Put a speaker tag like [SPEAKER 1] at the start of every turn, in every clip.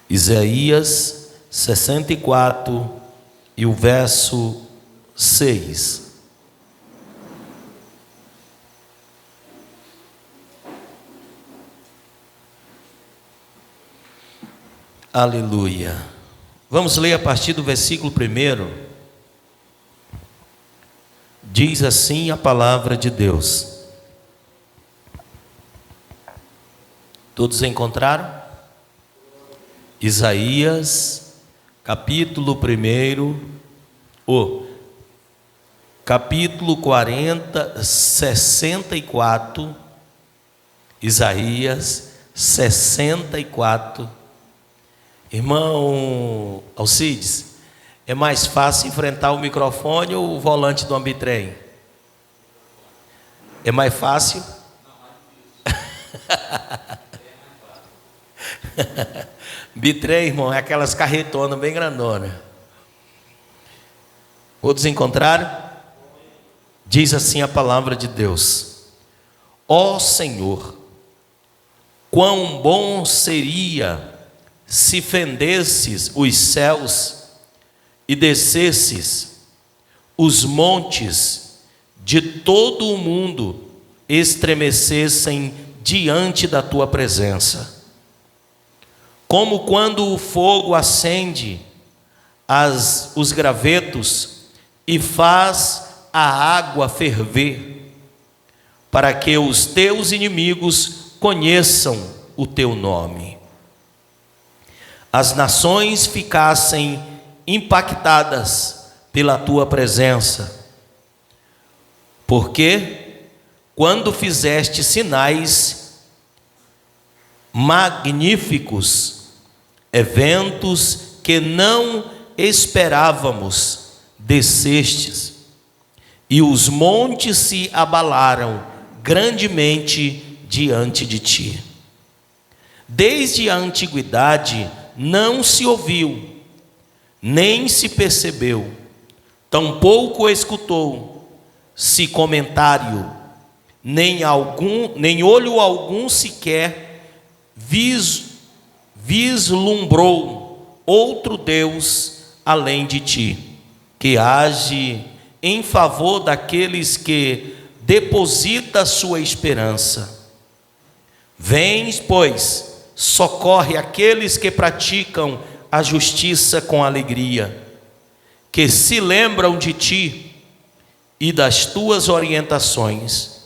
[SPEAKER 1] Isaías 64 e o verso 6. Aleluia. Vamos ler a partir do versículo 1. Diz assim a palavra de Deus. Todos encontraram? Isaías, capítulo 1, capítulo 40, 64, Isaías 64. Irmão Alcides, é mais fácil enfrentar o microfone ou o volante do ambitrem? É mais fácil? Bitrem, irmão, é aquelas carretonas bem grandonas. Outros encontraram? Diz assim a palavra de Deus: ó Senhor, quão bom seria se fendesses os céus e descesses os montes, de todo o mundo estremecessem diante da tua presença. Como quando o fogo acende os gravetos e faz a água ferver, para que os teus inimigos conheçam o teu nome. As nações ficassem impactadas pela tua presença, porque quando fizeste sinais magníficos, eventos que não esperávamos, descestes, e os montes se abalaram grandemente diante de ti. Desde a antiguidade não se ouviu, nem se percebeu, tampouco escutou se comentário, nem olho algum sequer vislumbrou outro Deus além de ti, que age em favor daqueles que deposita sua esperança. Vens, pois, socorre aqueles que praticam a justiça com alegria, que se lembram de ti e das tuas orientações.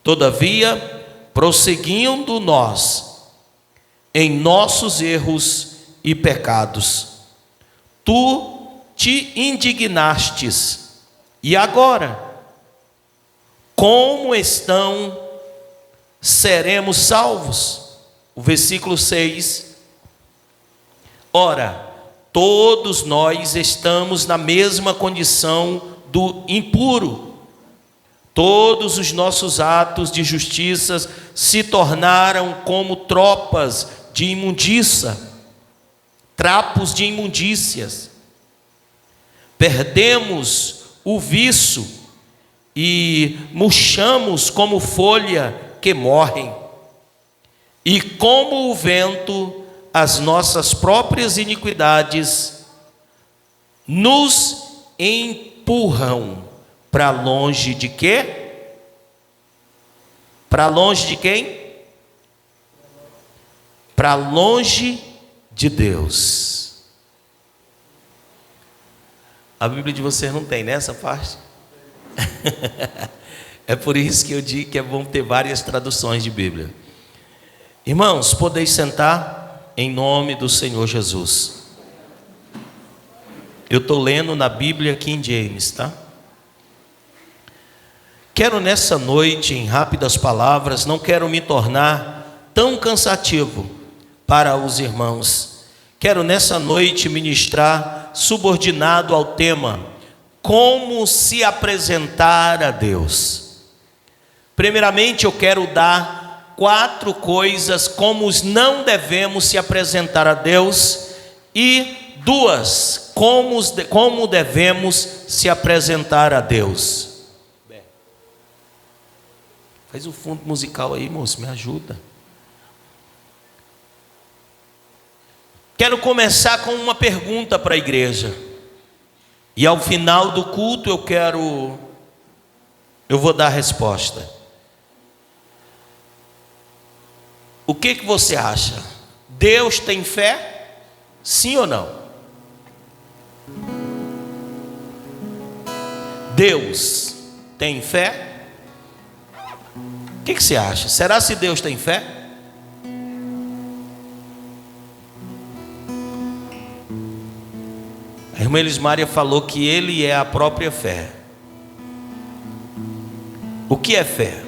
[SPEAKER 1] Todavia, prosseguindo nós em nossos erros e pecados, tu te indignastes, e agora, como seremos salvos? O versículo 6. Ora, todos nós estamos na mesma condição do impuro. Todos os nossos atos de justiça se tornaram como tropas de imundícia, trapos de imundícias. Perdemos o viço e murchamos como folha que morrem. E como o vento, as nossas próprias iniquidades nos empurram para longe de quê? Para longe de quem? Para longe de Deus. A Bíblia de vocês não tem nessa parte? É por isso que eu digo que é bom ter várias traduções de Bíblia. Irmãos, podeis sentar em nome do Senhor Jesus. Eu estou lendo na Bíblia King James, tá? Quero nessa noite, em rápidas palavras, não quero me tornar tão cansativo para os irmãos. Quero nessa noite ministrar subordinado ao tema: como se apresentar a Deus. Primeiramente, eu quero dar 4 coisas como não devemos se apresentar a Deus, e 2 como devemos se apresentar a Deus. Faz o fundo musical aí, moço, me ajuda. Quero começar com uma pergunta para a igreja. E ao final do culto eu vou dar a resposta. O que você acha? Deus tem fé? Sim ou não? Deus tem fé? O que você acha? Será se Deus tem fé? A irmã Elismária falou que Ele é a própria fé. O que é fé?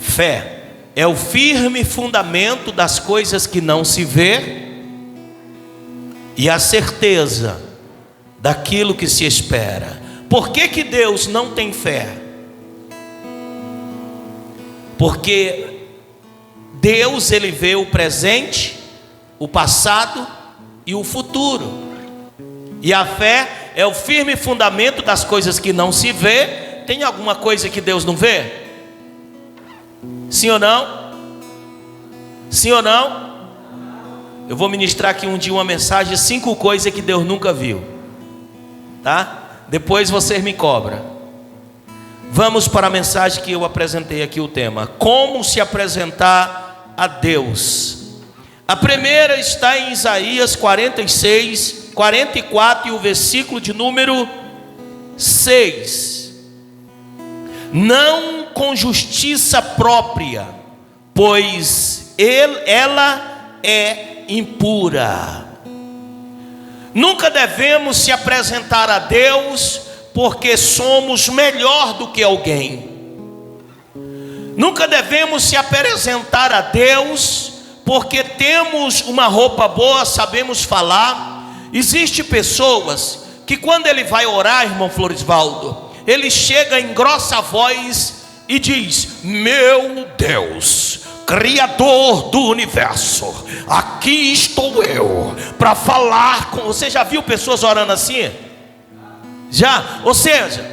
[SPEAKER 1] Fé é o firme fundamento das coisas que não se vê e a certeza daquilo que se espera. Por que Deus não tem fé? Porque Deus, Ele vê o presente, o passado e o futuro. E a fé é o firme fundamento das coisas que não se vê. Tem alguma coisa que Deus não vê? Sim ou não? Sim ou não? Eu vou ministrar aqui um dia uma mensagem, 5 coisas que Deus nunca viu, tá? Depois vocês me cobram. Vamos para a mensagem que eu apresentei aqui, o tema: como se apresentar a Deus. A primeira está em Isaías 46, 44 e o versículo de número 6. Não com justiça própria, pois ela é impura. Nunca devemos se apresentar a Deus porque somos melhor do que alguém. Nunca devemos se apresentar a Deus porque temos uma roupa boa, sabemos falar. Existem pessoas que quando ele vai orar, irmão Florisvaldo, ele chega em grossa voz e diz: meu Deus, Criador do universo, aqui estou eu para falar com... Você já viu pessoas orando assim? Já? Ou seja,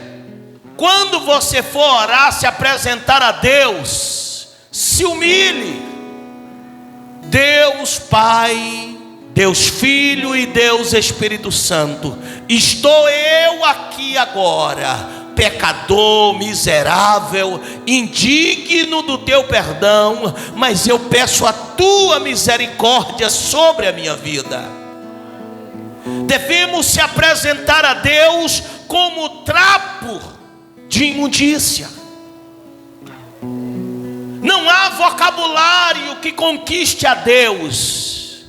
[SPEAKER 1] quando você for orar, se apresentar a Deus, se humilhe. Deus Pai, Deus Filho e Deus Espírito Santo, estou eu aqui agora, pecador, miserável, indigno do teu perdão, mas eu peço a tua misericórdia sobre a minha vida. Devemos se apresentar a Deus como trapo de imundícia. Não há vocabulário que conquiste a Deus.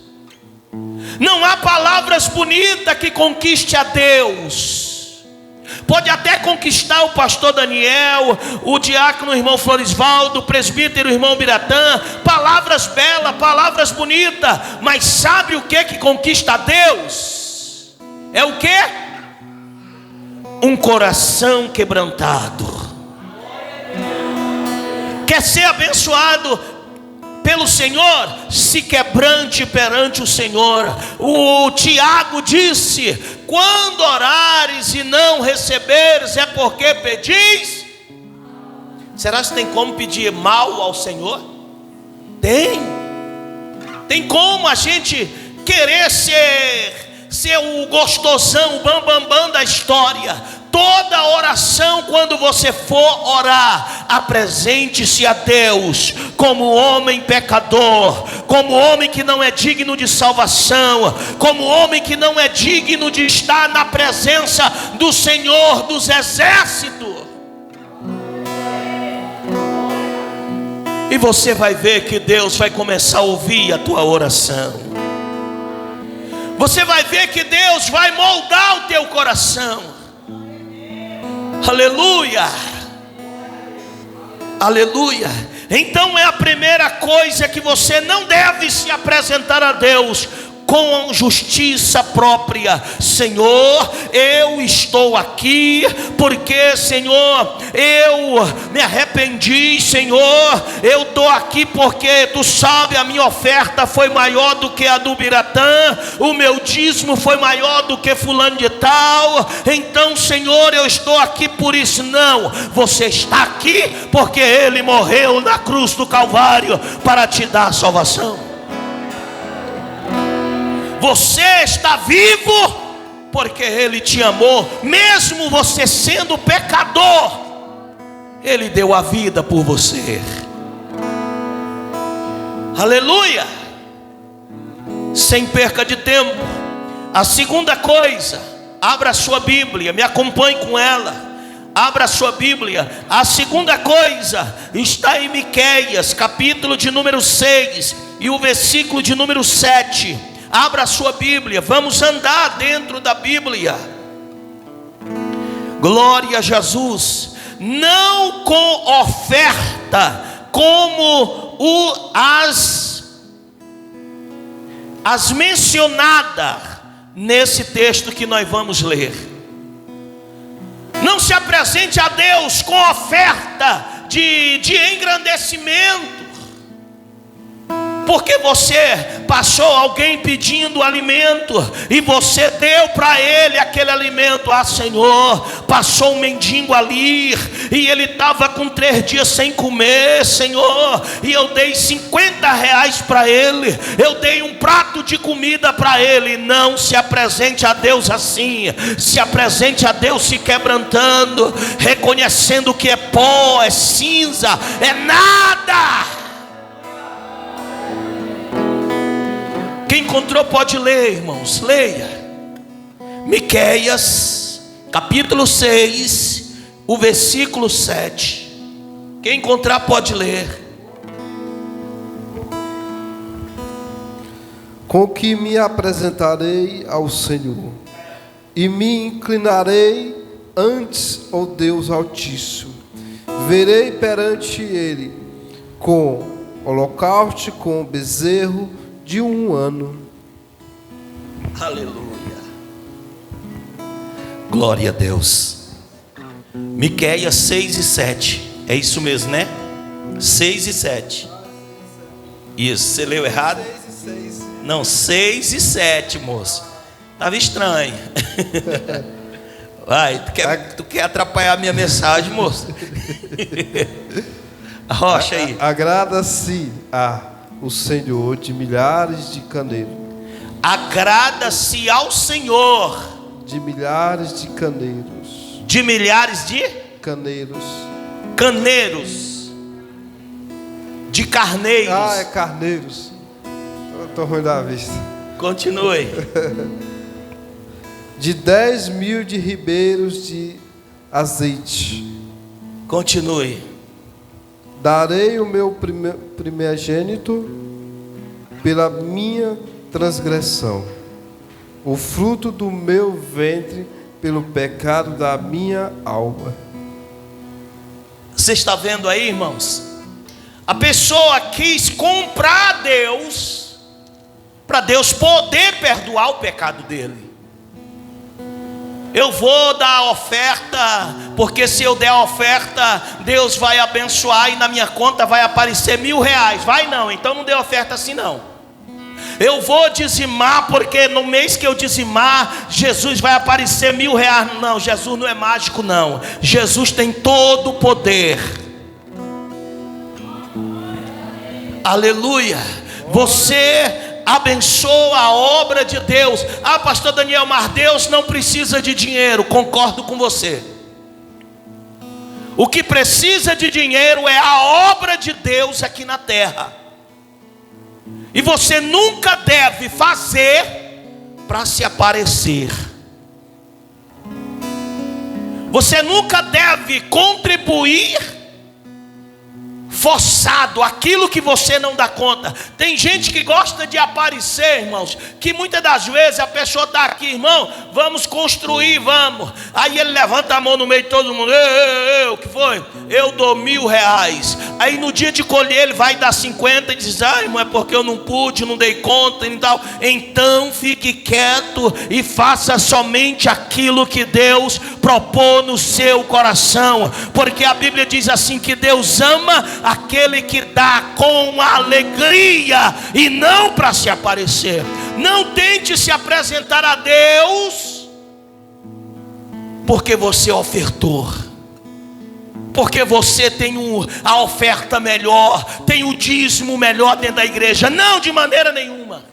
[SPEAKER 1] Não há palavras bonitas que conquiste a Deus. Pode até conquistar o pastor Daniel, o diácono irmão Florisvaldo, o presbítero irmão Biratã, palavras belas, palavras bonitas, mas sabe o que conquista a Deus? É o que? Um coração quebrantado. Quer ser abençoado pelo Senhor? Se quebrante perante o Senhor. O Tiago disse: quando orares e não receberes, é porque pedis. Será que tem como pedir mal ao Senhor? Tem como a gente querer ser o gostosão, o bambambam da história. Toda oração, quando você for orar, apresente-se a Deus como homem pecador, como homem que não é digno de salvação, como homem que não é digno de estar na presença do Senhor dos exércitos. E você vai ver que Deus vai começar a ouvir a tua oração. Você vai ver que Deus vai moldar o teu coração. Aleluia, aleluia. Então é a primeira coisa que você não deve se apresentar a Deus com justiça própria: Senhor, eu estou aqui porque, Senhor, eu me arrependi, Senhor, eu estou aqui porque Tu sabe, a minha oferta foi maior do que a do Biratã, o meu dízimo foi maior do que fulano de tal, então, Senhor, eu estou aqui por isso. Não, você está aqui porque Ele morreu na cruz do Calvário para te dar a salvação. Você está vivo porque Ele te amou, mesmo você sendo pecador, Ele deu a vida por você. Aleluia. Sem perca de tempo, a segunda coisa, abra a sua Bíblia, me acompanhe com ela. Abra a sua Bíblia. A segunda coisa está em Miqueias, capítulo de número 6 e o versículo de número 7. Abra a sua Bíblia, vamos andar dentro da Bíblia. Glória a Jesus. Não com oferta, como as mencionadas nesse texto que nós vamos ler. Não se apresente a Deus com oferta de engrandecimento, porque você passou alguém pedindo alimento e você deu para ele aquele alimento. Ah, Senhor, passou um mendigo ali e ele estava com 3 dias sem comer, Senhor, e eu dei R$50 para ele, eu dei um prato de comida para ele. Não se apresente a Deus assim. Se apresente a Deus se quebrantando, reconhecendo que é pó, é cinza, é nada. Quem encontrou pode ler, irmãos, leia. Miqueias, capítulo 6, o versículo 7. Quem encontrar pode ler.
[SPEAKER 2] Com que me apresentarei ao Senhor, e me inclinarei antes ao Deus Altíssimo. Verei perante Ele com holocausto, com bezerro de 1 ano.
[SPEAKER 1] Aleluia. Glória a Deus. Miqueias 6 e 7. É isso mesmo, né? 6 e 7. Isso, você leu errado?
[SPEAKER 2] 6 e 6.
[SPEAKER 1] Não, 6 e 7, moço. Estava estranho. Vai, tu quer atrapalhar a minha mensagem, moço? Arrocha aí.
[SPEAKER 2] Agrada-se o Senhor de milhares de caneiros.
[SPEAKER 1] Agrada-se ao Senhor
[SPEAKER 2] de milhares de caneiros.
[SPEAKER 1] De milhares de
[SPEAKER 2] caneiros.
[SPEAKER 1] Caneiros. De carneiros.
[SPEAKER 2] Ah, é carneiros. Estou ruim da vista.
[SPEAKER 1] Continue.
[SPEAKER 2] De 10.000 de ribeiros de azeite.
[SPEAKER 1] Continue.
[SPEAKER 2] Darei o meu primogênito pela minha transgressão, o fruto do meu ventre pelo pecado da minha alma.
[SPEAKER 1] Você está vendo aí, irmãos? A pessoa quis comprar Deus para Deus poder perdoar o pecado dele. Eu vou dar a oferta, porque se eu der a oferta, Deus vai abençoar e na minha conta vai aparecer R$1.000. Vai não, então não dê oferta assim não. Eu vou dizimar, porque no mês que eu dizimar, Jesus vai aparecer R$1.000. Não, Jesus não é mágico não. Jesus tem todo o poder. Aleluia. Você abençoa a obra de Deus. Ah, pastor Daniel, mas Deus não precisa de dinheiro. Concordo com você. O que precisa de dinheiro é a obra de Deus aqui na terra. E você nunca deve fazer para se aparecer. Você nunca deve contribuir forçado, aquilo que você não dá conta. Tem gente que gosta de aparecer, irmãos, que muitas das vezes a pessoa está aqui, irmão, vamos construir, vamos. Aí ele levanta a mão no meio de todo mundo, o que foi? Eu dou R$1.000. Aí no dia de colher ele vai dar 50 e diz, irmão, é porque eu não pude, não dei conta e tal. Então fique quieto e faça somente aquilo que Deus propôs no seu coração, porque a Bíblia diz assim, que Deus ama aquele que dá com alegria e não para se aparecer. Não tente se apresentar a Deus porque você ofertou, porque você tem a oferta melhor, tem o dízimo melhor dentro da igreja. Não, de maneira nenhuma.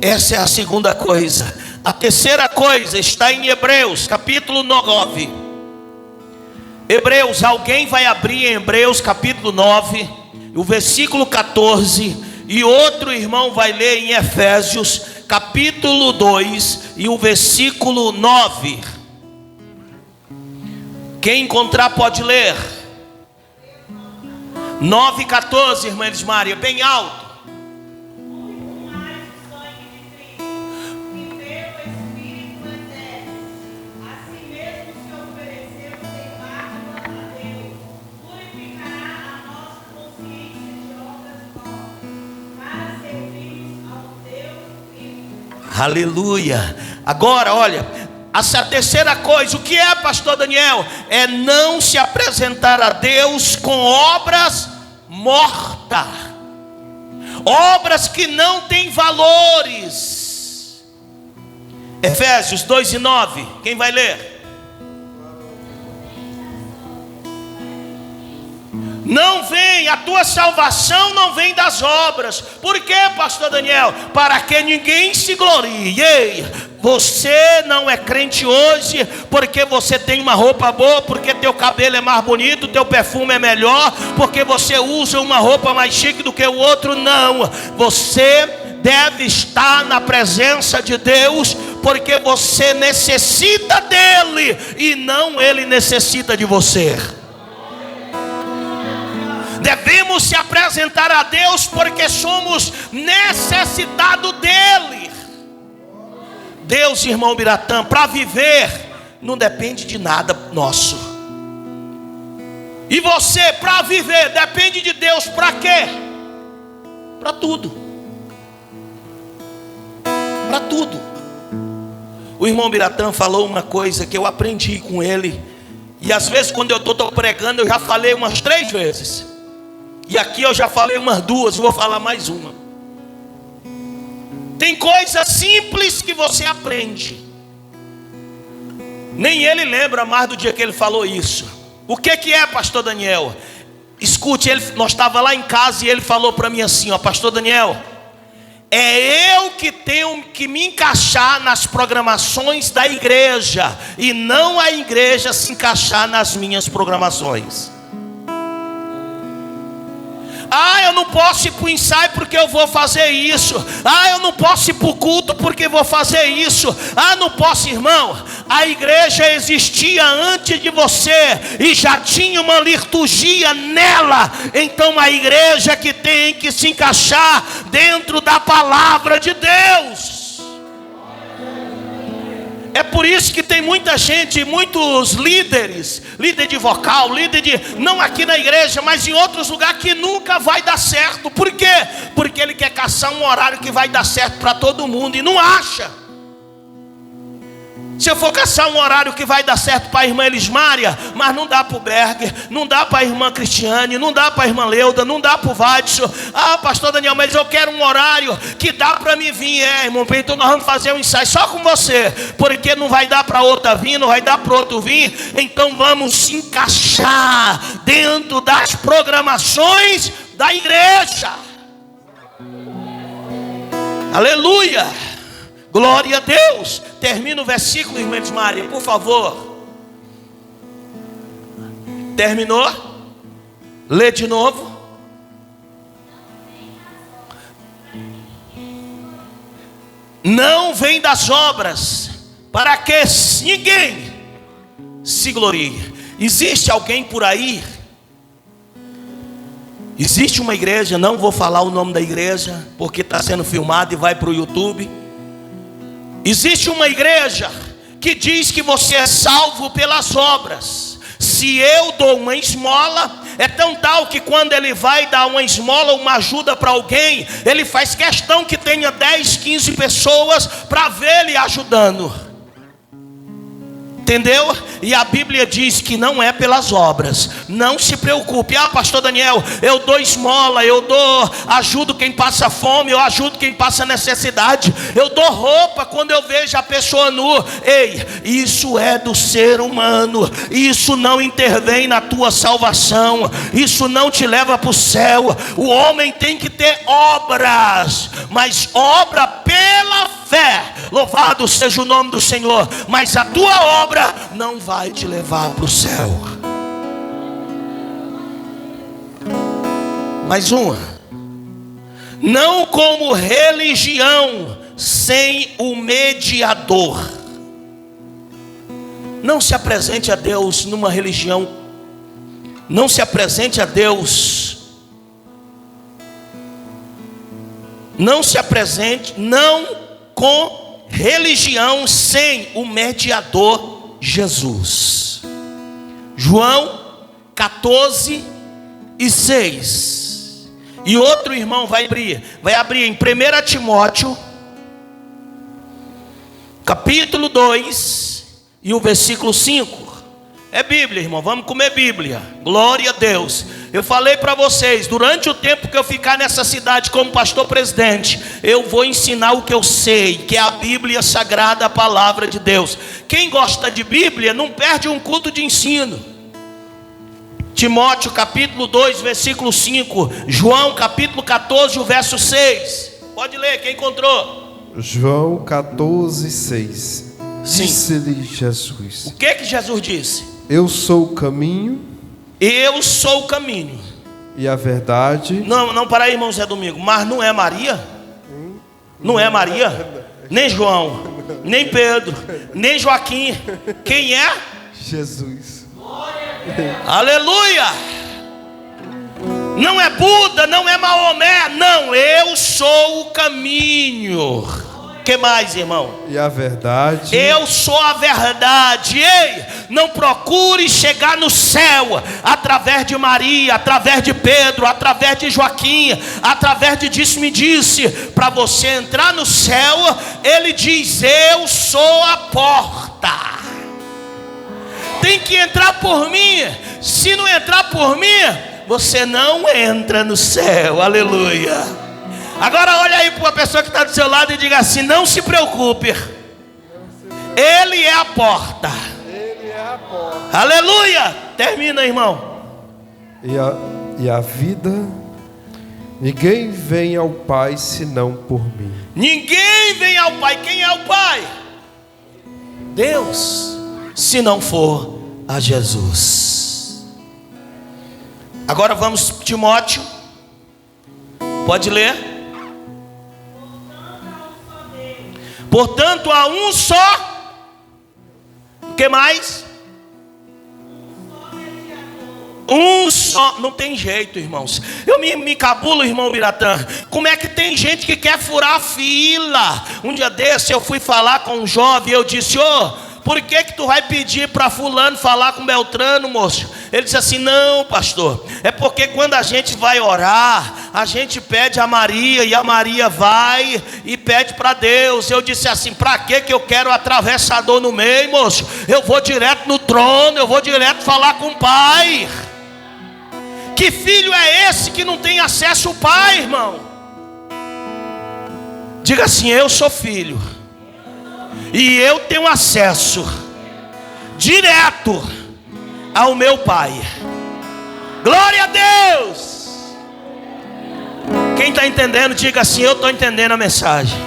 [SPEAKER 1] Essa é a segunda coisa. A terceira coisa está em Hebreus capítulo 9. Hebreus, alguém vai abrir em Hebreus capítulo 9, o versículo 14, e outro irmão vai ler em Efésios capítulo 2 e o versículo 9. Quem encontrar pode ler. 9:14, irmã Elismária, bem alto. Aleluia. Agora olha, essa terceira coisa, o que é, pastor Daniel? É não se apresentar a Deus com obras mortas, obras que não têm valores. Efésios 2:9, quem vai ler? Não vem, a tua salvação não vem das obras. Por quê, pastor Daniel? Para que ninguém se glorie. Ei, você não é crente hoje porque você tem uma roupa boa, porque teu cabelo é mais bonito, teu perfume é melhor, porque você usa uma roupa mais chique do que o outro. Não, você deve estar na presença de Deus porque você necessita dele e não ele necessita de você. Devemos se apresentar a Deus porque somos necessitados dele. Deus, irmão Biratã, para viver não depende de nada nosso. E você, para viver, depende de Deus para quê? Para tudo. Para tudo. O irmão Biratã falou uma coisa que eu aprendi com ele, e às vezes quando eu estou pregando eu já falei umas 3 vezes. E aqui eu já falei umas 2, vou falar mais uma. Tem coisas simples que você aprende. Nem ele lembra mais do dia que ele falou isso. O que é, pastor Daniel? Escute, nós estávamos lá em casa e ele falou para mim assim, pastor Daniel, é eu que tenho que me encaixar nas programações da igreja, e não a igreja se encaixar nas minhas programações. Eu não posso ir para o ensaio porque eu vou fazer isso. Eu não posso ir para o culto porque vou fazer isso. Não posso, irmão. A igreja existia antes de você e já tinha uma liturgia nela. Então a igreja que tem que se encaixar dentro da palavra de Deus. É por isso que tem muita gente, muitos líderes, líder de vocal, não aqui na igreja, mas em outros lugares, que nunca vai dar certo. Por quê? Porque ele quer caçar um horário que vai dar certo para todo mundo e não acha. Se eu for caçar um horário que vai dar certo para a irmã Elismária, mas não dá para o Berger, não dá para a irmã Cristiane, não dá para a irmã Leuda, não dá para o Vadson. Pastor Daniel, mas eu quero um horário que dá para mim vir. Irmão, então nós vamos fazer um ensaio só com você, porque não vai dar para outra vir, não vai dar para outro vir. Então vamos se encaixar dentro das programações da igreja. Aleluia. Glória a Deus. Termina o versículo, irmã Maria, por favor. Terminou? Lê de novo. Não vem das obras, para que ninguém se glorie. Existe alguém por aí? Existe uma igreja, não vou falar o nome da igreja, porque está sendo filmado e vai para o YouTube. Existe uma igreja que diz que você é salvo pelas obras. Se eu dou uma esmola, é tão tal que quando ele vai dar uma esmola, uma ajuda para alguém, ele faz questão que tenha 10, 15 pessoas para ver ele ajudando. Entendeu? E a Bíblia diz que não é pelas obras. Não se preocupe. Pastor Daniel, eu dou esmola, ajudo quem passa fome, eu ajudo quem passa necessidade, eu dou roupa quando eu vejo a pessoa nua. Ei, isso é do ser humano. Isso não intervém na tua salvação. Isso não te leva para o céu. O homem tem que ter obras, mas obra pela fé. Louvado seja o nome do Senhor. Mas a tua obra não vai te levar para o céu. Mais uma. Não como religião sem o mediador. Não se apresente a Deus numa religião. Não se apresente a Deus. Não se apresente, não com religião sem o mediador Jesus. João 14:6. E outro irmão vai abrir em 1 Timóteo capítulo 2 e o versículo 5. É Bíblia, irmão, vamos comer Bíblia. Glória a Deus. Eu falei para vocês, durante o tempo que eu ficar nessa cidade como pastor presidente, eu vou ensinar o que eu sei, que é a Bíblia Sagrada, a palavra de Deus. Quem gosta de Bíblia não perde um culto de ensino. Timóteo capítulo 2, versículo 5. João capítulo 14, o verso 6. Pode ler, quem encontrou?
[SPEAKER 2] João 14:6. Disse-lhe Jesus.
[SPEAKER 1] O que Jesus disse?
[SPEAKER 2] Eu sou o caminho.
[SPEAKER 1] Eu sou o caminho.
[SPEAKER 2] E a verdade.
[SPEAKER 1] Não, para aí, irmão Zé Domingo. Mas não é Maria? Não é Maria? Nem João, nem Pedro, nem Joaquim. Quem é?
[SPEAKER 2] Jesus.
[SPEAKER 1] Aleluia. Não é Buda, não é Maomé. Não, eu sou o caminho. Que mais, irmão?
[SPEAKER 2] E a verdade.
[SPEAKER 1] Eu sou a verdade. Ei, não procure chegar no céu através de Maria, através de Pedro, através de Joaquim, através de disse-me-disse. Para você entrar no céu, ele diz: eu sou a porta. Tem que entrar por mim. Se não entrar por mim, você não entra no céu. Aleluia. Agora olha aí para uma pessoa que está do seu lado e diga assim: não se preocupe, Ele é a porta.
[SPEAKER 2] Ele é a porta.
[SPEAKER 1] Aleluia. Termina, irmão.
[SPEAKER 2] E a vida, ninguém vem ao Pai senão por mim.
[SPEAKER 1] Ninguém vem ao Pai. Quem é o Pai? Deus. Se não for a Jesus. Agora vamos, Timóteo. Pode ler. Portanto, há um só. O que mais? Um só. Não tem jeito, irmãos. Eu me cabulo, irmão Biratã. Como é que tem gente que quer furar a fila? Um dia desse eu fui falar com um jovem e eu disse: por que tu vai pedir para fulano falar com Beltrano, moço? Ele disse assim: não, pastor, é porque quando a gente vai orar, a gente pede a Maria, e a Maria vai e pede para Deus. Eu disse assim: para que eu quero atravessador no meio, moço? Eu vou direto no trono, eu vou direto falar com o Pai. Que filho é esse que não tem acesso ao Pai, irmão? Diga assim: eu sou filho, e eu tenho acesso direto ao meu Pai. Glória a Deus. Quem está entendendo, diga assim: eu estou entendendo a mensagem.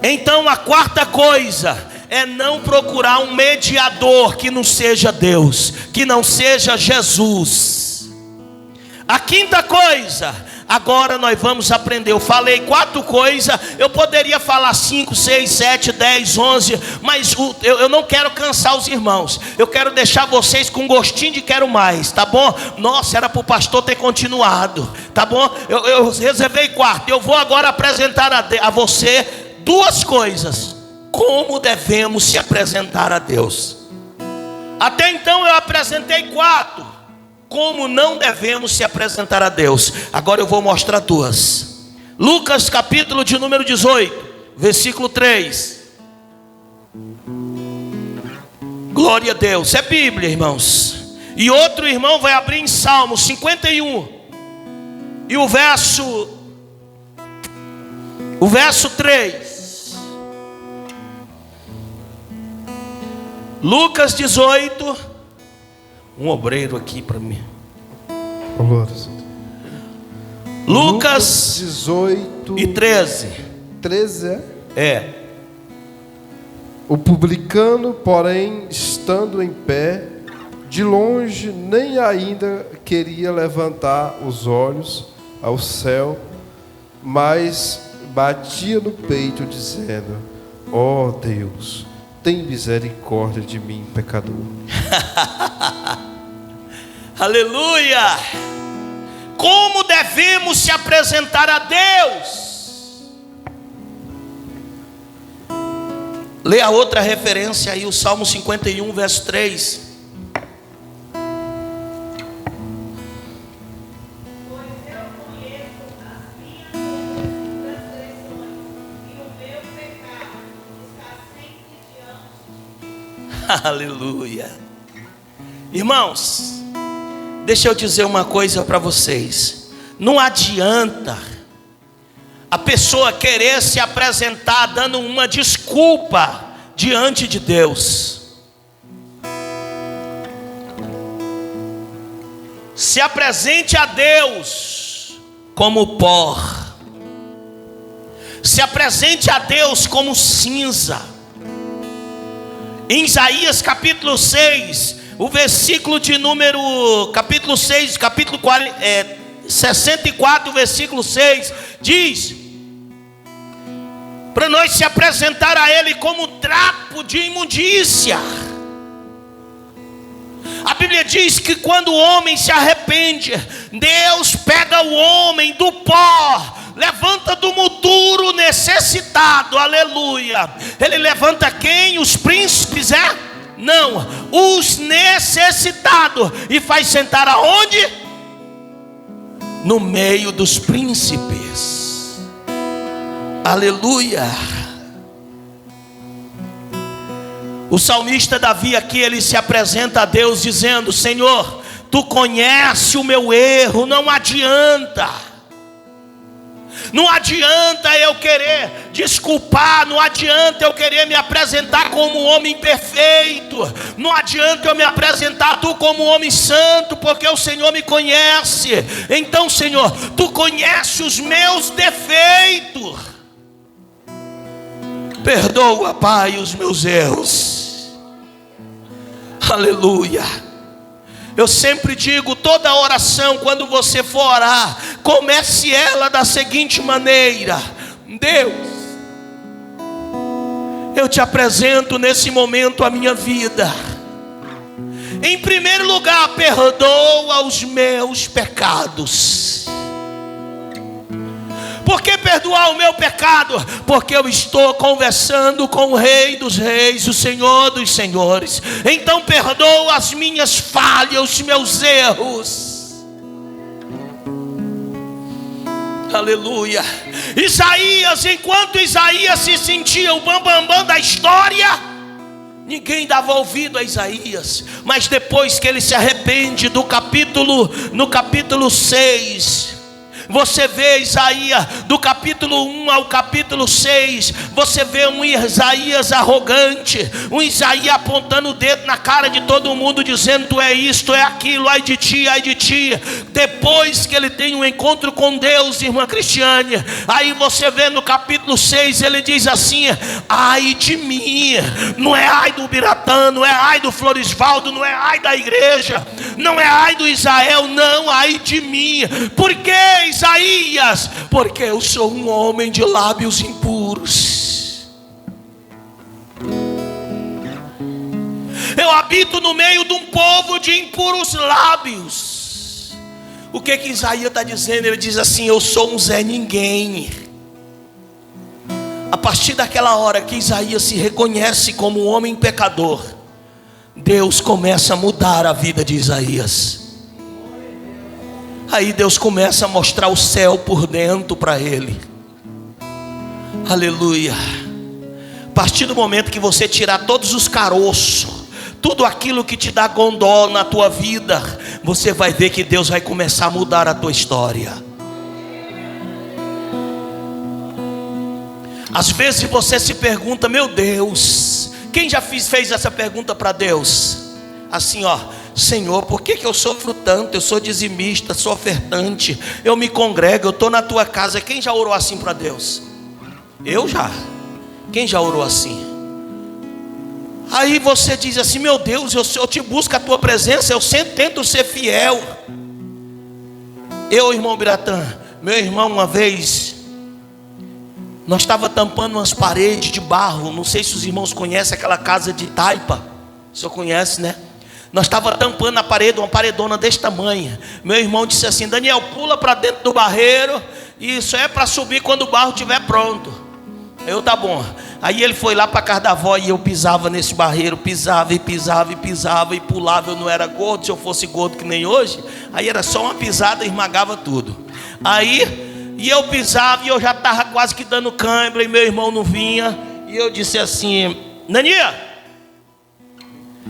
[SPEAKER 1] Então a quarta coisa é não procurar um mediador que não seja Deus, que não seja Jesus. A quinta coisa, Agora nós vamos aprender. Eu falei 4 coisas, eu poderia falar 5, 6, 7, 10, 11, mas eu não quero cansar os irmãos. Eu quero deixar vocês com gostinho de quero mais, tá bom? Nossa, era para o pastor ter continuado, tá bom? Eu reservei 4. Eu vou agora apresentar a você 2 coisas. Como devemos se apresentar a Deus. Até então eu apresentei 4. Como não devemos se apresentar a Deus. Agora eu vou mostrar 2. Lucas capítulo de número 18, versículo 3. Glória a Deus. É Bíblia, irmãos. E outro irmão vai abrir em Salmo 51. E o verso 3. Lucas 18. Um obreiro aqui para mim. Lucas 18 e 13.
[SPEAKER 2] 13
[SPEAKER 1] é?
[SPEAKER 2] O publicano, porém, estando em pé, de longe nem ainda queria levantar os olhos ao céu, mas batia no peito, dizendo: ó Deus, tem misericórdia de mim, pecador.
[SPEAKER 1] Aleluia! Como devemos se apresentar a Deus? Lê a outra referência aí, o Salmo 51, verso 3. Aleluia. Irmãos, deixa eu dizer uma coisa para vocês. Não adianta a pessoa querer se apresentar dando uma desculpa diante de Deus. Se apresente a Deus como pó. Se apresente a Deus como cinza. Em Isaías capítulo 6, o versículo de número, capítulo 6, capítulo 64, versículo 6, diz: para nós se apresentar a Ele como trapo de imundícia. A Bíblia diz que quando o homem se arrepende, Deus pega o homem do pó, levanta do monturo necessitado, aleluia. Ele levanta quem? Os príncipes, Não, os necessitados, e faz sentar aonde? No meio dos príncipes, aleluia. O salmista Davi aqui, ele se apresenta a Deus dizendo: Senhor, Tu conheces o meu erro, não adianta. Não adianta eu querer desculpar, não adianta eu querer me apresentar como homem perfeito, não adianta eu me apresentar a Tu como homem santo, porque o Senhor me conhece. Então, Senhor, Tu conheces os meus defeitos. Perdoa, Pai, os meus erros. Aleluia. Eu sempre digo, toda oração, quando você for orar, comece ela da seguinte maneira: Deus, eu te apresento nesse momento a minha vida. Em primeiro lugar, perdoa os meus pecados. Por que perdoar o meu pecado? Porque eu estou conversando com o Rei dos Reis, o Senhor dos Senhores. Então perdoa as minhas falhas, os meus erros. Aleluia. Isaías, enquanto Isaías se sentia o bambambam da história, ninguém dava ouvido a Isaías. Mas depois que ele se arrepende no capítulo 6, você vê Isaías, do capítulo 1 ao capítulo 6, você vê um Isaías arrogante, um Isaías apontando o dedo na cara de todo mundo, dizendo: tu é isto, tu é aquilo, ai de ti, ai de ti. Depois que ele tem um encontro com Deus, irmã Cristiane, aí você vê no capítulo 6, ele diz assim: ai de mim. Não é ai do Biratã, não é ai do Floresvaldo, não é ai da igreja, não é ai do Israel, não, ai de mim. Por que, Isaías? Porque eu sou um homem de lábios impuros. Eu habito no meio de um povo de impuros lábios. O que Isaías está dizendo? Ele diz assim: eu sou um Zé Ninguém. A partir daquela hora que Isaías se reconhece como um homem pecador, Deus começa a mudar a vida de Isaías. Aí Deus começa a mostrar o céu por dentro para ele. Aleluia. A partir do momento que você tirar todos os caroços, tudo aquilo que te dá gondol na tua vida, você vai ver que Deus vai começar a mudar a tua história. Às vezes você se pergunta: meu Deus, quem já fez essa pergunta para Deus? Assim, ó: Senhor, por que eu sofro tanto? Eu sou dizimista, sou ofertante, eu me congrego, eu estou na tua casa. Quem já orou assim para Deus? Eu já. Quem já orou assim? Aí você diz assim: meu Deus, eu te busco a tua presença, eu sempre tento ser fiel. Eu, irmão Biratã, meu irmão, uma vez, nós estávamos tampando umas paredes de barro. Não sei se os irmãos conhecem aquela casa de taipa. O senhor conhece, né? Nós estávamos tampando a parede, uma paredona desse tamanho. Meu irmão disse assim: Daniel, pula para dentro do barreiro. Isso é para subir quando o barro estiver pronto. Eu: tá bom. Aí ele foi lá para a casa da avó e eu pisava nesse barreiro. Pisava e pisava e pisava e pulava. Eu não era gordo. Se eu fosse gordo que nem hoje, aí era só uma pisada e esmagava tudo. Aí... e eu pisava e eu já estava quase que dando cãibra e meu irmão não vinha. E eu disse assim: Nania.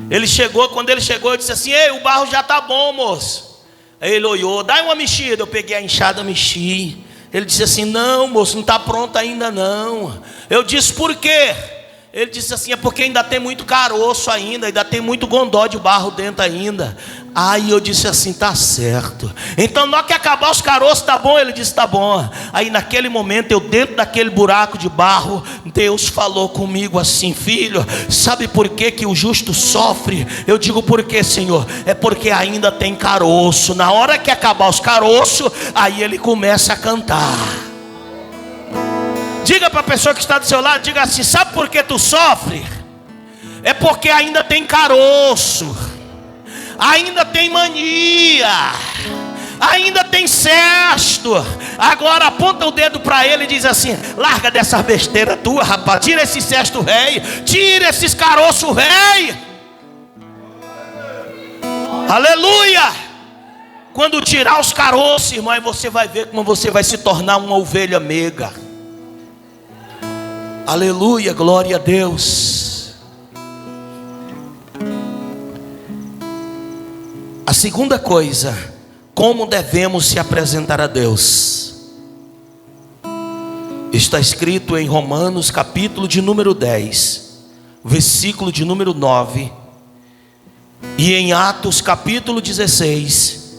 [SPEAKER 1] Ele chegou, quando ele chegou eu disse assim: ei, o barro já está bom, moço. Aí ele olhou: dá uma mexida. Eu peguei a enxada, mexi. Ele disse assim: não, moço, não está pronto ainda não. Eu disse: por quê? Ele disse assim: é porque ainda tem muito caroço ainda tem muito gondó de barro dentro ainda. Aí eu disse assim: tá certo. Então na hora que acabar os caroços, tá bom? Ele disse: tá bom. Aí naquele momento, eu dentro daquele buraco de barro, Deus falou comigo assim: filho, sabe por que o justo sofre? Eu digo: por quê, Senhor? É porque ainda tem caroço. Na hora que acabar os caroços, aí ele começa a cantar. Diga para a pessoa que está do seu lado, diga assim: sabe por que tu sofre? É porque ainda tem caroço, ainda tem mania, ainda tem cesto. Agora aponta o dedo para ele e diz assim: larga dessa besteira tua, rapaz. Tira esse cesto rei, tira esses caroços rei. Aleluia. Quando tirar os caroços, irmão, aí você vai ver como você vai se tornar uma ovelha meiga. Aleluia, glória a Deus. A segunda coisa: como devemos se apresentar a Deus. Está escrito em Romanos capítulo de número 10, versículo de número 9, e em Atos capítulo 16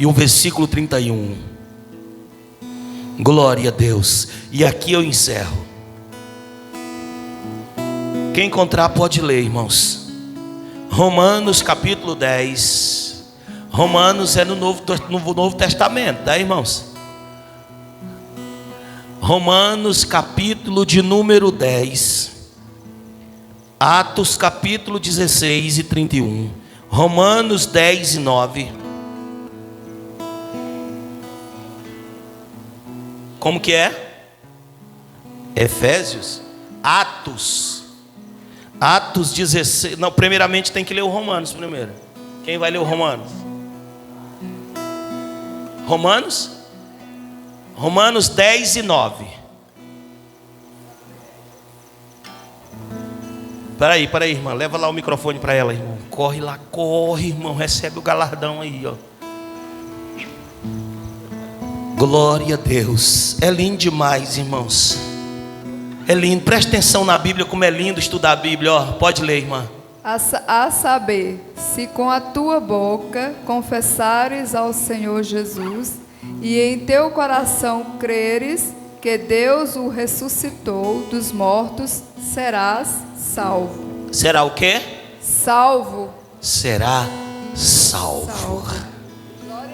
[SPEAKER 1] e o versículo 31. Glória a Deus. E aqui eu encerro. Quem encontrar pode ler, irmãos. Romanos capítulo 10. Romanos é no Novo Testamento, tá, irmãos? Romanos capítulo de número 10. Atos capítulo 16 e 31. Romanos 10 e 9. Como que é? Efésios. Atos 16. Não, primeiramente tem que ler o Romanos primeiro. Quem vai ler o Romanos? Romanos 10 e 9. Peraí, irmão. Leva lá o microfone para ela, irmão. Corre lá, corre, irmão. Recebe o galardão aí, ó. Glória a Deus. É lindo demais, irmãos. É lindo. Presta atenção na Bíblia, como é lindo estudar a Bíblia, ó. Pode ler, irmã.
[SPEAKER 3] A saber, se com a tua boca confessares ao Senhor Jesus e em teu coração creres que Deus o ressuscitou dos mortos, serás salvo.
[SPEAKER 1] Será o quê?
[SPEAKER 3] Salvo.
[SPEAKER 1] Será salvo.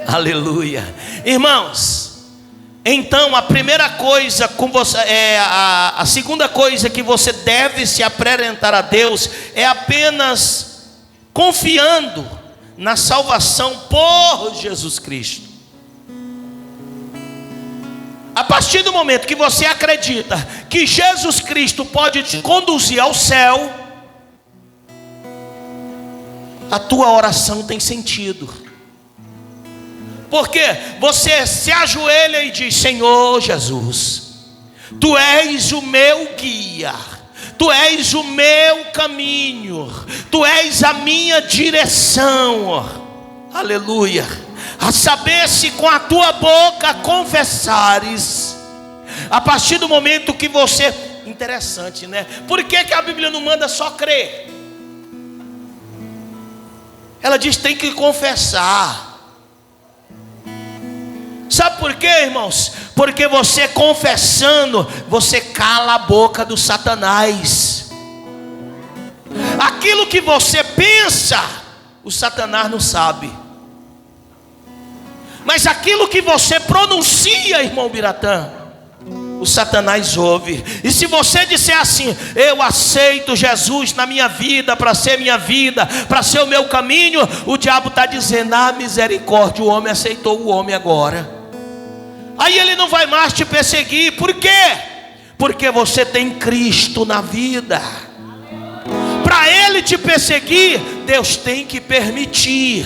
[SPEAKER 1] Aleluia. Irmãos, então a primeira coisa com você, a segunda coisa que você deve se apresentar a Deus é apenas confiando na salvação por Jesus Cristo. A partir do momento que você acredita que Jesus Cristo pode te conduzir ao céu, a tua oração tem sentido. Porque você se ajoelha e diz: Senhor Jesus, Tu és o meu guia, Tu és o meu caminho, Tu és a minha direção. Aleluia. A saber, se com a tua boca confessares, a partir do momento que você... Interessante, né? Por que a Bíblia não manda só crer? Ela diz: tem que confessar. Sabe por quê, irmãos? Porque você confessando, você cala a boca do Satanás. Aquilo que você pensa, o Satanás não sabe. Mas aquilo que você pronuncia, irmão Biratã, o Satanás ouve. E se você disser assim: eu aceito Jesus na minha vida, para ser minha vida, para ser o meu caminho, o diabo está dizendo: ah, misericórdia, o homem aceitou o homem agora. Aí ele não vai mais te perseguir. Por quê? Porque você tem Cristo na vida. Para ele te perseguir, Deus tem que permitir.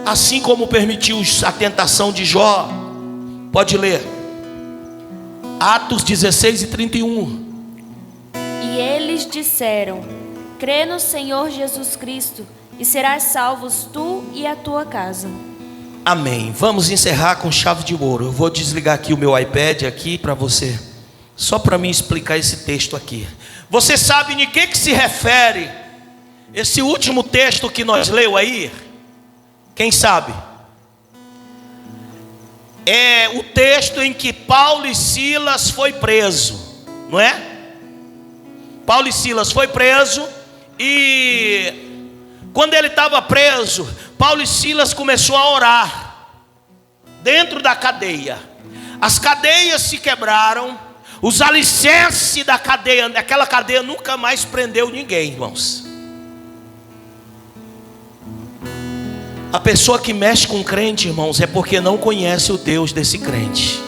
[SPEAKER 1] Assim como permitiu a tentação de Jó. Pode ler Atos 16:31.
[SPEAKER 4] E eles disseram: crê no Senhor Jesus Cristo, e serás salvos tu e a tua casa.
[SPEAKER 1] Amém. Vamos encerrar com chave de ouro. Eu vou desligar aqui o meu iPad aqui para você, só para mim explicar esse texto aqui. Você sabe de que se refere esse último texto que nós leu aí? Quem sabe? É o texto em que Paulo e Silas foi preso, não é? Paulo e Silas foi preso, e quando ele estava preso, Paulo e Silas começou a orar dentro da cadeia. As cadeias se quebraram, os alicerces da cadeia, aquela cadeia nunca mais prendeu ninguém, irmãos. A pessoa que mexe com crente, irmãos, é porque não conhece o Deus desse crente.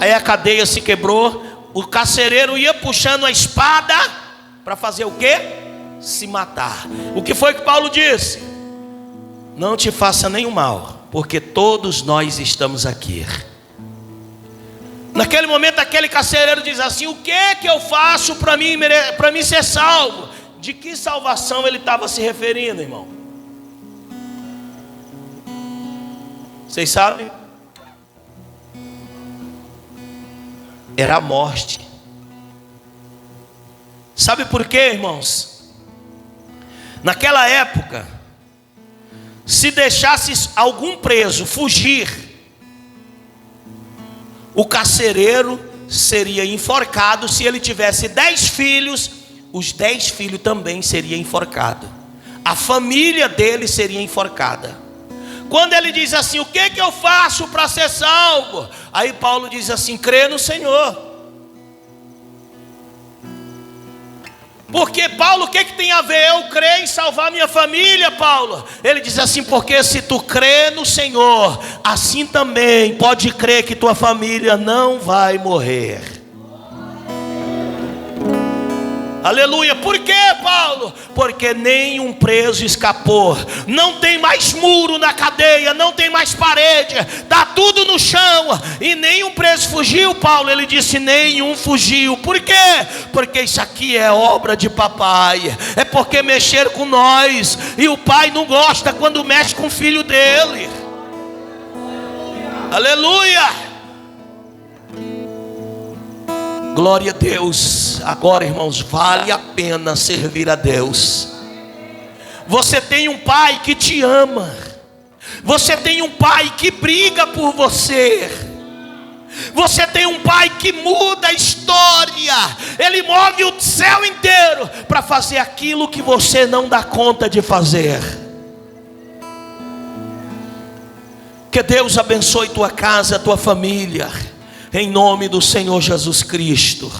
[SPEAKER 1] Aí a cadeia se quebrou, o carcereiro ia puxando a espada para fazer o quê? Se matar. O que foi que Paulo disse? Não te faça nenhum mal, porque todos nós estamos aqui. Naquele momento aquele carcereiro diz assim: o que é que eu faço para mim ser salvo? De que salvação ele estava se referindo, irmão? Vocês sabem? Era a morte. Sabe por quê, irmãos? Naquela época, se deixasse algum preso fugir, o carcereiro seria enforcado. Se ele tivesse 10 filhos, os 10 filhos também seriam enforcados. A família dele seria enforcada. Quando ele diz assim: o que é que eu faço para ser salvo? Aí Paulo diz assim: crê no Senhor. Porque Paulo, o que tem a ver eu crer em salvar minha família, Paulo? Ele diz assim: porque se tu crê no Senhor, assim também pode crer que tua família não vai morrer. Aleluia. Por quê, Paulo? Porque nenhum preso escapou. Não tem mais muro na cadeia, não tem mais parede, está tudo no chão. E nenhum preso fugiu, Paulo. Ele disse: nenhum fugiu. Por quê? Porque isso aqui é obra de papai. É porque mexeram com nós, e o pai não gosta quando mexe com o filho dele. Aleluia. Glória a Deus. Agora, irmãos, vale a pena servir a Deus. Você tem um pai que te ama. Você tem um pai que briga por você. Você tem um pai que muda a história. Ele move o céu inteiro para fazer aquilo que você não dá conta de fazer. Que Deus abençoe tua casa, tua família, em nome do Senhor Jesus Cristo.